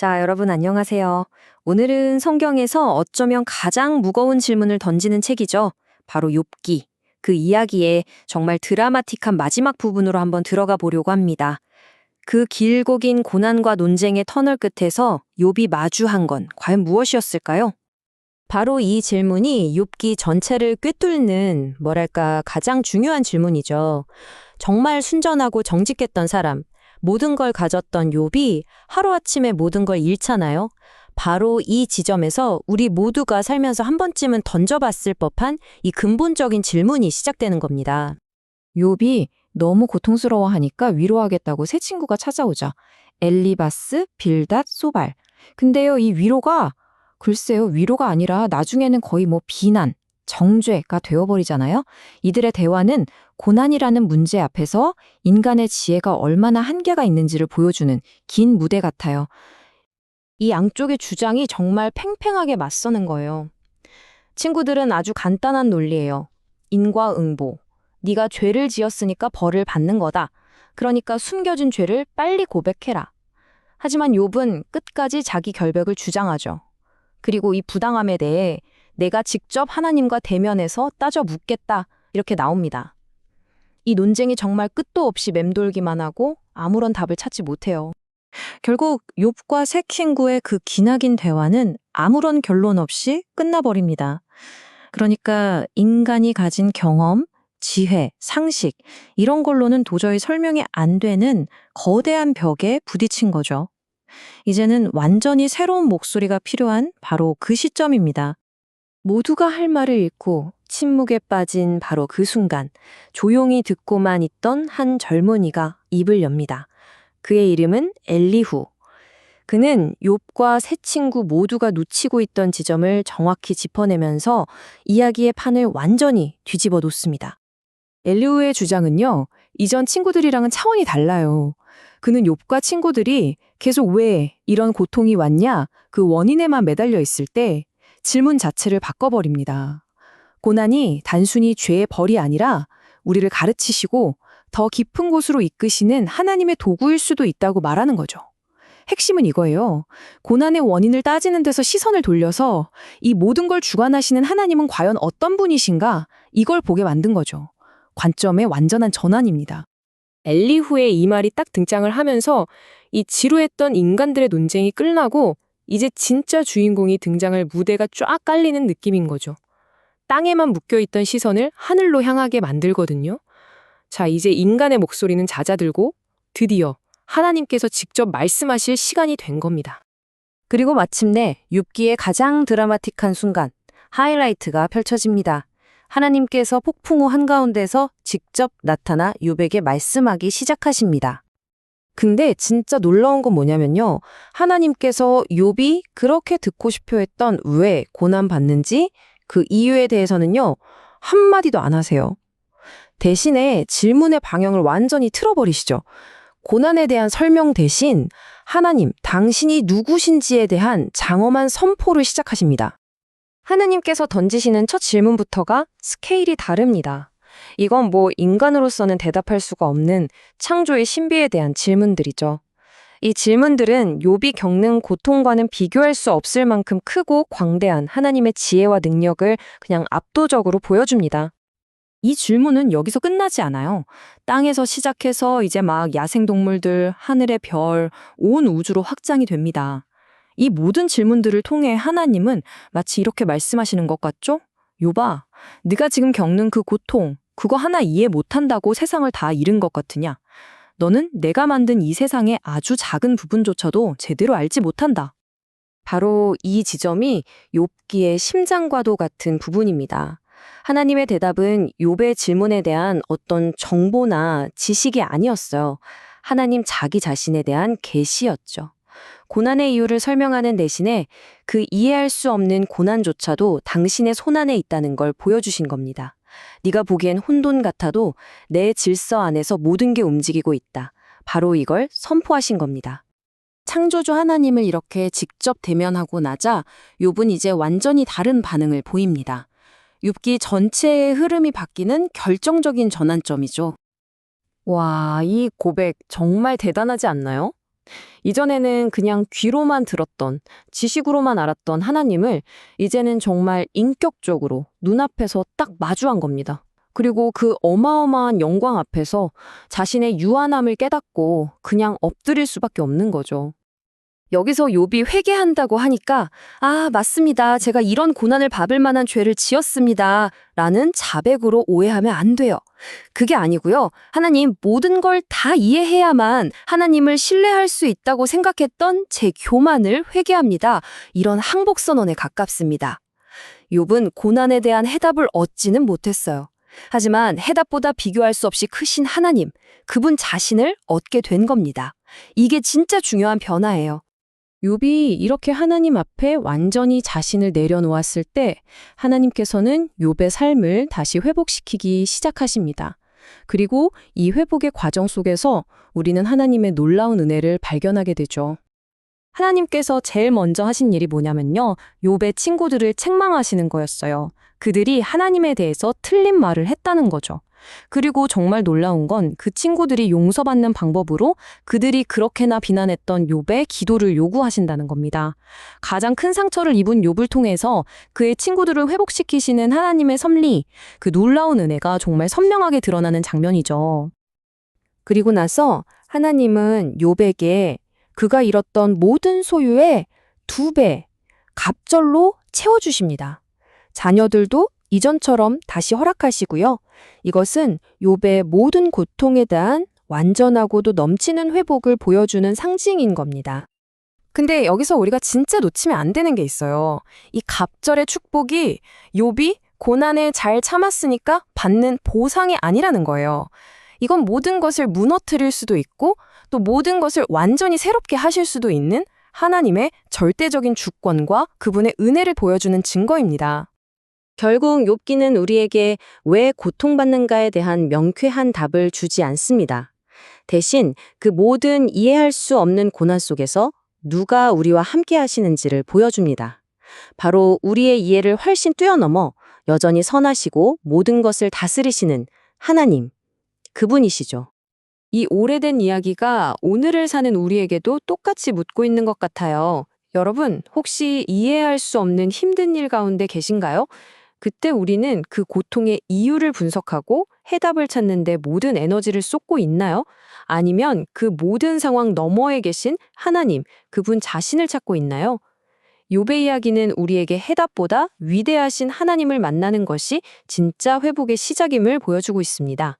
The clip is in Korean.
자, 여러분 안녕하세요. 오늘은 성경에서 어쩌면 가장 무거운 질문을 던지는 책이죠. 바로 욥기. 그 이야기에 정말 드라마틱한 마지막 부분으로 한번 들어가 보려고 합니다. 그 길고 긴 고난과 논쟁의 터널 끝에서 욥이 마주한 건 과연 무엇이었을까요? 바로 이 질문이 욥기 전체를 꿰뚫는 가장 중요한 질문이죠. 정말 순전하고 정직했던 사람, 모든 걸 가졌던 욥이 하루아침에 모든 걸 잃잖아요. 바로 이 지점에서 우리 모두가 살면서 한 번쯤은 던져봤을 법한 이 근본적인 질문이 시작되는 겁니다. 욥이 너무 고통스러워하니까 위로하겠다고 새 친구가 찾아오자. 엘리바스, 빌닷, 소발. 근데요, 이 위로가 글쎄요, 위로가 아니라 나중에는 거의 비난, 정죄가 되어버리잖아요. 이들의 대화는 고난이라는 문제 앞에서 인간의 지혜가 얼마나 한계가 있는지를 보여주는 긴 무대 같아요. 이 양쪽의 주장이 정말 팽팽하게 맞서는 거예요. 친구들은 아주 간단한 논리예요. 인과응보. 네가 죄를 지었으니까 벌을 받는 거다. 그러니까 숨겨진 죄를 빨리 고백해라. 하지만 욥은 끝까지 자기 결백을 주장하죠. 그리고 이 부당함에 대해 내가 직접 하나님과 대면해서 따져 묻겠다. 이렇게 나옵니다. 이 논쟁이 정말 끝도 없이 맴돌기만 하고 아무런 답을 찾지 못해요. 결국 욥과 새 친구의 그 기나긴 대화는 아무런 결론 없이 끝나버립니다. 그러니까 인간이 가진 경험, 지혜, 상식 이런 걸로는 도저히 설명이 안 되는 거대한 벽에 부딪힌 거죠. 이제는 완전히 새로운 목소리가 필요한 바로 그 시점입니다. 모두가 할 말을 잃고 침묵에 빠진 바로 그 순간 조용히 듣고만 있던 한 젊은이가 입을 엽니다. 그의 이름은 엘리후. 그는 욥과 새 친구 모두가 놓치고 있던 지점을 정확히 짚어내면서 이야기의 판을 완전히 뒤집어 놓습니다. 엘리후의 주장은요, 이전 친구들이랑은 차원이 달라요. 그는 욥과 친구들이 계속 왜 이런 고통이 왔냐 그 원인에만 매달려 있을 때 질문 자체를 바꿔버립니다. 고난이 단순히 죄의 벌이 아니라 우리를 가르치시고 더 깊은 곳으로 이끄시는 하나님의 도구일 수도 있다고 말하는 거죠. 핵심은 이거예요. 고난의 원인을 따지는 데서 시선을 돌려서 이 모든 걸 주관하시는 하나님은 과연 어떤 분이신가 이걸 보게 만든 거죠. 관점의 완전한 전환입니다. 엘리후의 이 말이 딱 등장을 하면서 이 지루했던 인간들의 논쟁이 끝나고 이제 진짜 주인공이 등장할 무대가 쫙 깔리는 느낌인 거죠. 땅에만 묶여있던 시선을 하늘로 향하게 만들거든요. 자, 이제 인간의 목소리는 잦아들고 드디어 하나님께서 직접 말씀하실 시간이 된 겁니다. 그리고 마침내 욥기의 가장 드라마틱한 순간, 하이라이트가 펼쳐집니다. 하나님께서 폭풍우 한가운데서 직접 나타나 욥에게 말씀하기 시작하십니다. 근데 진짜 놀라운 건 뭐냐면요. 하나님께서 욥이 그렇게 듣고 싶어 했던 왜 고난받는지 그 이유에 대해서는요. 한마디도 안 하세요. 대신에 질문의 방향을 완전히 틀어버리시죠. 고난에 대한 설명 대신 하나님, 당신이 누구신지에 대한 장엄한 선포를 시작하십니다. 하나님께서 던지시는 첫 질문부터가 스케일이 다릅니다. 이건 인간으로서는 대답할 수가 없는 창조의 신비에 대한 질문들이죠. 이 질문들은 욥이 겪는 고통과는 비교할 수 없을 만큼 크고 광대한 하나님의 지혜와 능력을 그냥 압도적으로 보여줍니다. 이 질문은 여기서 끝나지 않아요. 땅에서 시작해서 이제 야생동물들, 하늘의 별, 온 우주로 확장이 됩니다. 이 모든 질문들을 통해 하나님은 마치 이렇게 말씀하시는 것 같죠? 욥아, 네가 지금 겪는 그 고통, 그거 하나 이해 못한다고 세상을 다 잃은 것 같으냐? 너는 내가 만든 이 세상의 아주 작은 부분조차도 제대로 알지 못한다. 바로 이 지점이 욥기의 심장과도 같은 부분입니다. 하나님의 대답은 욥의 질문에 대한 어떤 정보나 지식이 아니었어요. 하나님 자기 자신에 대한 계시였죠. 고난의 이유를 설명하는 대신에 그 이해할 수 없는 고난조차도 당신의 손안에 있다는 걸 보여주신 겁니다. 네가 보기엔 혼돈 같아도 내 질서 안에서 모든 게 움직이고 있다. 바로 이걸 선포하신 겁니다. 창조주 하나님을 이렇게 직접 대면하고 나자 욥은 이제 완전히 다른 반응을 보입니다. 욥기 전체의 흐름이 바뀌는 결정적인 전환점이죠. 와, 이 고백 정말 대단하지 않나요? 이전에는 그냥 귀로만 들었던, 지식으로만 알았던 하나님을 이제는 정말 인격적으로 눈앞에서 딱 마주한 겁니다. 그리고 그 어마어마한 영광 앞에서 자신의 유한함을 깨닫고 그냥 엎드릴 수밖에 없는 거죠. 여기서 욥이 회개한다고 하니까 아, 맞습니다. 제가 이런 고난을 받을 만한 죄를 지었습니다. 라는 자백으로 오해하면 안 돼요. 그게 아니고요. 하나님 모든 걸 다 이해해야만 하나님을 신뢰할 수 있다고 생각했던 제 교만을 회개합니다. 이런 항복 선언에 가깝습니다. 욥은 고난에 대한 해답을 얻지는 못했어요. 하지만 해답보다 비교할 수 없이 크신 하나님, 그분 자신을 얻게 된 겁니다. 이게 진짜 중요한 변화예요. 욥이 이렇게 하나님 앞에 완전히 자신을 내려놓았을 때 하나님께서는 욥의 삶을 다시 회복시키기 시작하십니다. 그리고 이 회복의 과정 속에서 우리는 하나님의 놀라운 은혜를 발견하게 되죠. 하나님께서 제일 먼저 하신 일이 뭐냐면요. 욥의 친구들을 책망하시는 거였어요. 그들이 하나님에 대해서 틀린 말을 했다는 거죠. 그리고 정말 놀라운 건 그 친구들이 용서받는 방법으로 그들이 그렇게나 비난했던 욥의 기도를 요구하신다는 겁니다. 가장 큰 상처를 입은 욥을 통해서 그의 친구들을 회복시키시는 하나님의 섭리, 그 놀라운 은혜가 정말 선명하게 드러나는 장면이죠. 그리고 나서 하나님은 욥에게 그가 잃었던 모든 소유의 2배, 갑절로 채워주십니다. 자녀들도 이전처럼 다시 허락하시고요. 이것은 욥의 모든 고통에 대한 완전하고도 넘치는 회복을 보여주는 상징인 겁니다. 근데 여기서 우리가 진짜 놓치면 안 되는 게 있어요. 이 갑절의 축복이 욥이 고난을 잘 참았으니까 받는 보상이 아니라는 거예요. 이건 모든 것을 무너뜨릴 수도 있고 또 모든 것을 완전히 새롭게 하실 수도 있는 하나님의 절대적인 주권과 그분의 은혜를 보여주는 증거입니다. 결국 욥기는 우리에게 왜 고통받는가에 대한 명쾌한 답을 주지 않습니다. 대신 그 모든 이해할 수 없는 고난 속에서 누가 우리와 함께 하시는지를 보여줍니다. 바로 우리의 이해를 훨씬 뛰어넘어 여전히 선하시고 모든 것을 다스리시는 하나님, 그분이시죠. 이 오래된 이야기가 오늘을 사는 우리에게도 똑같이 묻고 있는 것 같아요. 여러분, 혹시 이해할 수 없는 힘든 일 가운데 계신가요? 그때 우리는 그 고통의 이유를 분석하고 해답을 찾는 데 모든 에너지를 쏟고 있나요? 아니면 그 모든 상황 너머에 계신 하나님, 그분 자신을 찾고 있나요? 욥의 이야기는 우리에게 해답보다 위대하신 하나님을 만나는 것이 진짜 회복의 시작임을 보여주고 있습니다.